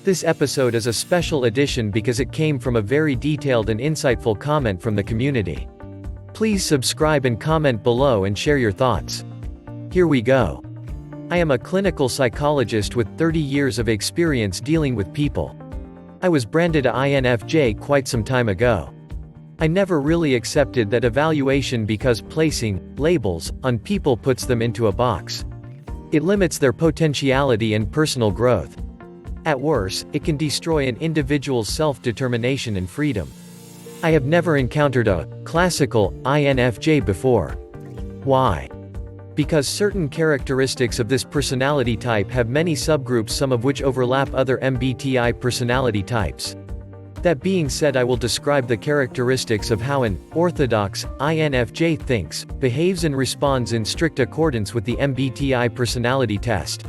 This episode is a special edition because it came from a very detailed and insightful comment from the community. Please subscribe and comment below and share your thoughts. Here we go. I am a clinical psychologist with 30 years of experience dealing with people. I was branded a INFJ quite some time ago. I never really accepted that evaluation because placing labels on people puts them into a box. It limits their potentiality and personal growth. At worst, it can destroy an individual's self-determination and freedom. I have never encountered a classical INFJ before. Why? Because certain characteristics of this personality type have many subgroups, some of which overlap other MBTI personality types. That being said, I will describe the characteristics of how an orthodox INFJ thinks, behaves and responds in strict accordance with the MBTI Personality Test.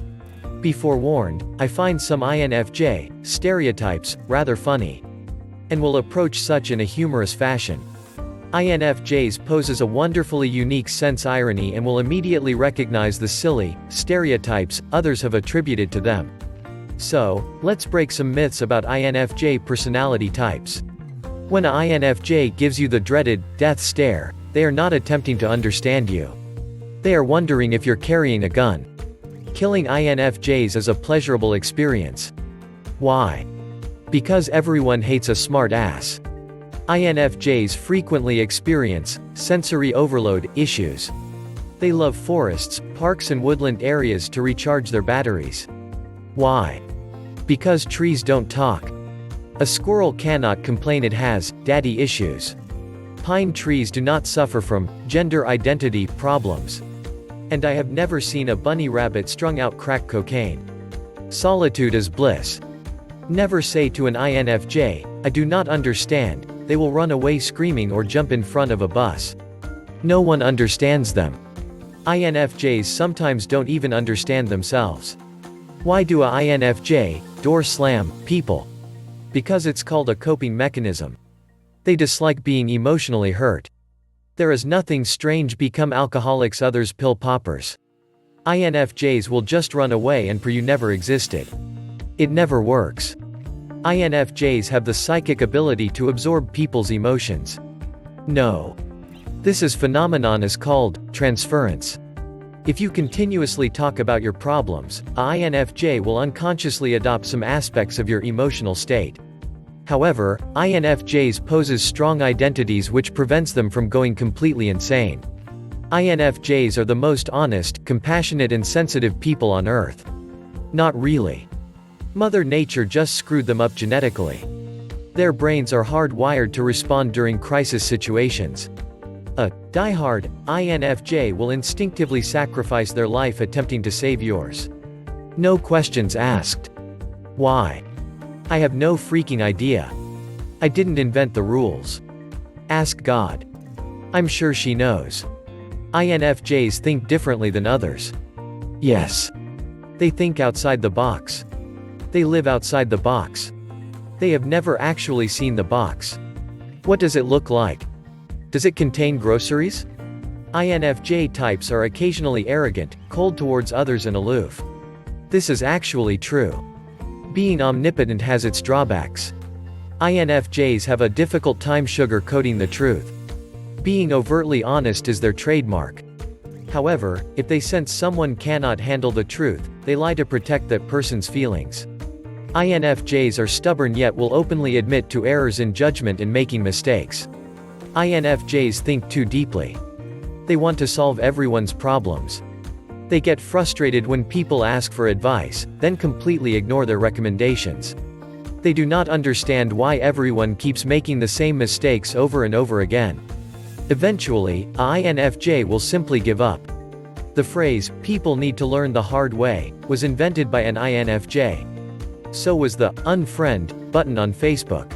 Be forewarned, I find some INFJ stereotypes rather funny, and will approach such in a humorous fashion. INFJs poses a wonderfully unique sense irony and will immediately recognize the silly stereotypes others have attributed to them. So, let's break some myths about INFJ personality types. When an INFJ gives you the dreaded death stare, they are not attempting to understand you. They are wondering if you're carrying a gun. Killing INFJs is a pleasurable experience. Why? Because everyone hates a smart ass. INFJs frequently experience sensory overload issues. They love forests, parks and woodland areas to recharge their batteries. Why? Because trees don't talk. A squirrel cannot complain it has daddy issues. Pine trees do not suffer from gender identity problems. And I have never seen a bunny rabbit strung out crack cocaine. Solitude is bliss. Never say to an INFJ, "I do not understand." They will run away screaming or jump in front of a bus. No one understands them. INFJs sometimes don't even understand themselves. Why do a INFJ door slam people? Because it's called a coping mechanism. They dislike being emotionally hurt. There is nothing strange, become alcoholics, others pill poppers. INFJs will just run away and pretend you never existed. It never works. INFJs have the psychic ability to absorb people's emotions. No. This phenomenon is called transference. If you continuously talk about your problems, a INFJ will unconsciously adopt some aspects of your emotional state. However, INFJs poses strong identities which prevents them from going completely insane. INFJs are the most honest, compassionate and sensitive people on Earth. Not really. Mother Nature just screwed them up genetically. Their brains are hardwired to respond during crisis situations. A die-hard INFJ will instinctively sacrifice their life attempting to save yours. No questions asked. Why? I have no freaking idea. I didn't invent the rules. Ask God. I'm sure she knows. INFJs think differently than others. Yes. They think outside the box. They live outside the box. They have never actually seen the box. What does it look like? Does it contain groceries? INFJ types are occasionally arrogant, cold towards others and aloof. This is actually true. Being omnipotent has its drawbacks. INFJs have a difficult time sugar-coating the truth. Being overtly honest is their trademark. However, if they sense someone cannot handle the truth, they lie to protect that person's feelings. INFJs are stubborn yet will openly admit to errors in judgment and making mistakes. INFJs think too deeply. They want to solve everyone's problems. They get frustrated when people ask for advice, then completely ignore their recommendations. They do not understand why everyone keeps making the same mistakes over and over again. Eventually, a INFJ will simply give up. The phrase, "people need to learn the hard way," was invented by an INFJ. So was the unfriend button on Facebook.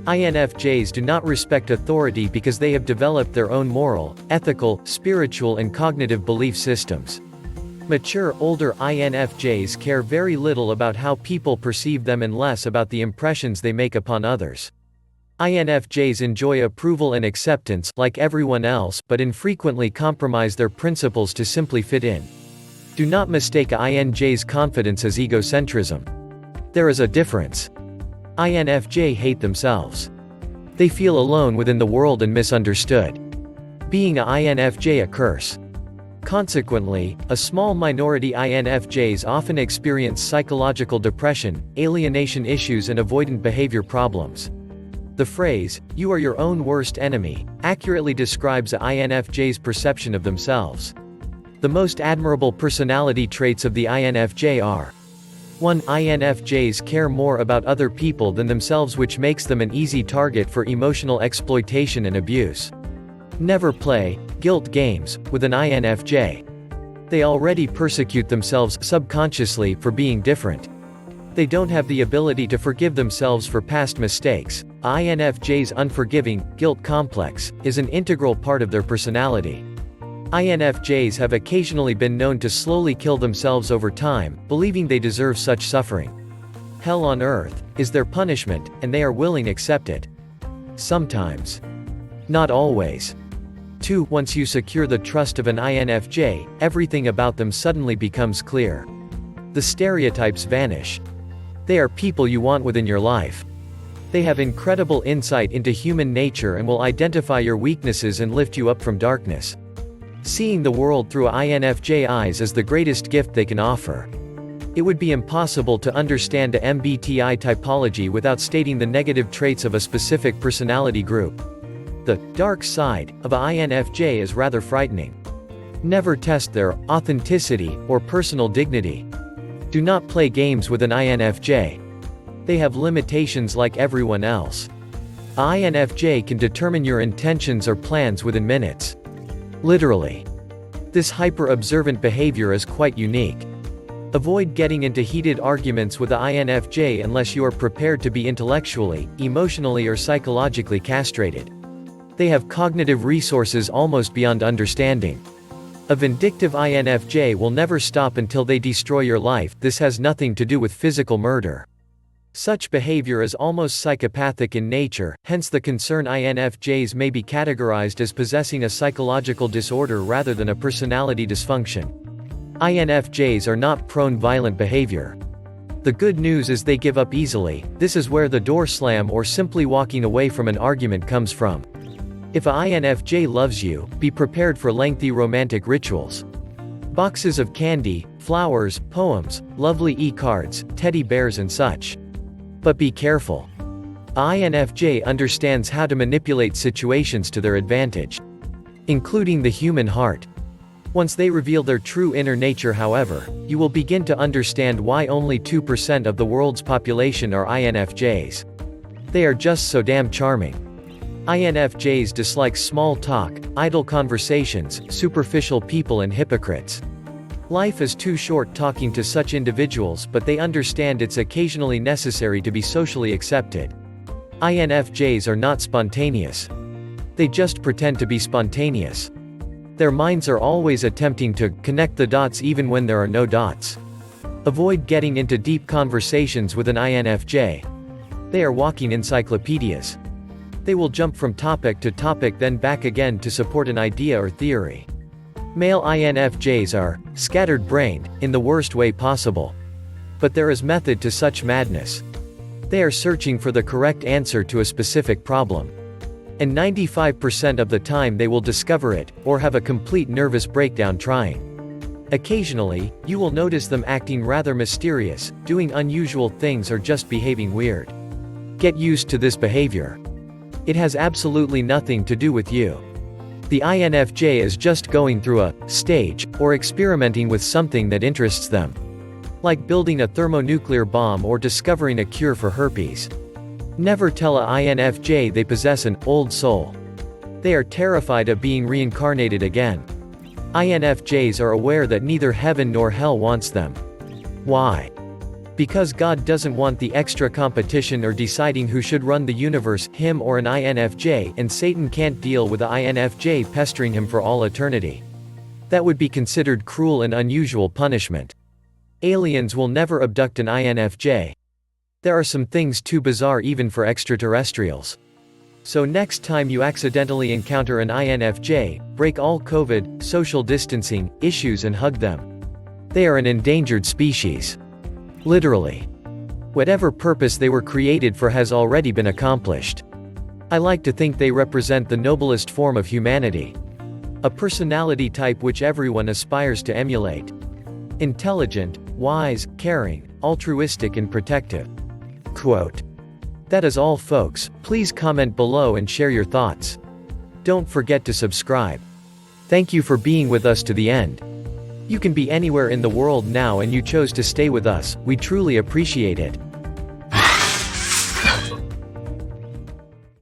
INFJs do not respect authority because they have developed their own moral, ethical, spiritual and cognitive belief systems. Mature, older INFJs care very little about how people perceive them and less about the impressions they make upon others. INFJs enjoy approval and acceptance, like everyone else, but infrequently compromise their principles to simply fit in. Do not mistake INFJ's confidence as egocentrism. There is a difference. INFJ hate themselves. They feel alone within the world and misunderstood. Being a INFJ a curse. Consequently, a small minority INFJs often experience psychological depression, alienation issues and avoidant behavior problems. The phrase, "you are your own worst enemy," accurately describes a INFJ's perception of themselves. The most admirable personality traits of the INFJ are: 1. INFJs care more about other people than themselves, which makes them an easy target for emotional exploitation and abuse. Never play guilt games with an INFJ. They already persecute themselves subconsciously for being different. They don't have the ability to forgive themselves for past mistakes. INFJ's unforgiving guilt complex is an integral part of their personality. INFJs have occasionally been known to slowly kill themselves over time, believing they deserve such suffering. Hell on earth is their punishment, and they are willing to accept it. Sometimes. Not always. 2. Once you secure the trust of an INFJ, everything about them suddenly becomes clear. The stereotypes vanish. They are people you want within your life. They have incredible insight into human nature and will identify your weaknesses and lift you up from darkness. Seeing the world through INFJ eyes is the greatest gift they can offer. It would be impossible to understand a MBTI typology without stating the negative traits of a specific personality group. The dark side of INFJ is rather frightening. Never test their authenticity or personal dignity. Do not play games with an INFJ. They have limitations like everyone else. INFJ can determine your intentions or plans within minutes. Literally. This hyper-observant behavior is quite unique. Avoid getting into heated arguments with the INFJ unless you are prepared to be intellectually, emotionally or psychologically castrated. They have cognitive resources almost beyond understanding. A vindictive INFJ will never stop until they destroy your life. This has nothing to do with physical murder. Such behavior is almost psychopathic in nature, hence the concern INFJs may be categorized as possessing a psychological disorder rather than a personality dysfunction. INFJs are not prone violent behavior. The good news is they give up easily. This is where the door slam or simply walking away from an argument comes from. If a INFJ loves you, be prepared for lengthy romantic rituals. Boxes of candy, flowers, poems, lovely e-cards, teddy bears and such. But be careful. INFJ understands how to manipulate situations to their advantage, including the human heart. Once they reveal their true inner nature, however, you will begin to understand why only 2% of the world's population are INFJs. They are just so damn charming. INFJs dislike small talk, idle conversations, superficial people and hypocrites. Life is too short talking to such individuals, but they understand it's occasionally necessary to be socially accepted. INFJs are not spontaneous. They just pretend to be spontaneous. Their minds are always attempting to connect the dots even when there are no dots. Avoid getting into deep conversations with an INFJ. They are walking encyclopedias. They will jump from topic to topic then back again to support an idea or theory. Male INFJs are scattered-brained, in the worst way possible. But there is method to such madness. They are searching for the correct answer to a specific problem. And 95% of the time they will discover it, or have a complete nervous breakdown trying. Occasionally, you will notice them acting rather mysterious, doing unusual things or just behaving weird. Get used to this behavior. It has absolutely nothing to do with you. The INFJ is just going through a stage, or experimenting with something that interests them. Like building a thermonuclear bomb or discovering a cure for herpes. Never tell a INFJ they possess an old soul. They are terrified of being reincarnated again. INFJs are aware that neither heaven nor hell wants them. Why? Because God doesn't want the extra competition or deciding who should run the universe, him or an INFJ, and Satan can't deal with the INFJ pestering him for all eternity. That would be considered cruel and unusual punishment. Aliens will never abduct an INFJ. There are some things too bizarre even for extraterrestrials. So next time you accidentally encounter an INFJ, break all COVID, social distancing, issues and hug them. They are an endangered species. Literally. Whatever purpose they were created for has already been accomplished. I like to think they represent the noblest form of humanity. A personality type which everyone aspires to emulate. Intelligent, wise, caring, altruistic and protective. Quote. That is all folks, please comment below and share your thoughts. Don't forget to subscribe. Thank you for being with us to the end. You can be anywhere in the world now and you chose to stay with us, we truly appreciate it.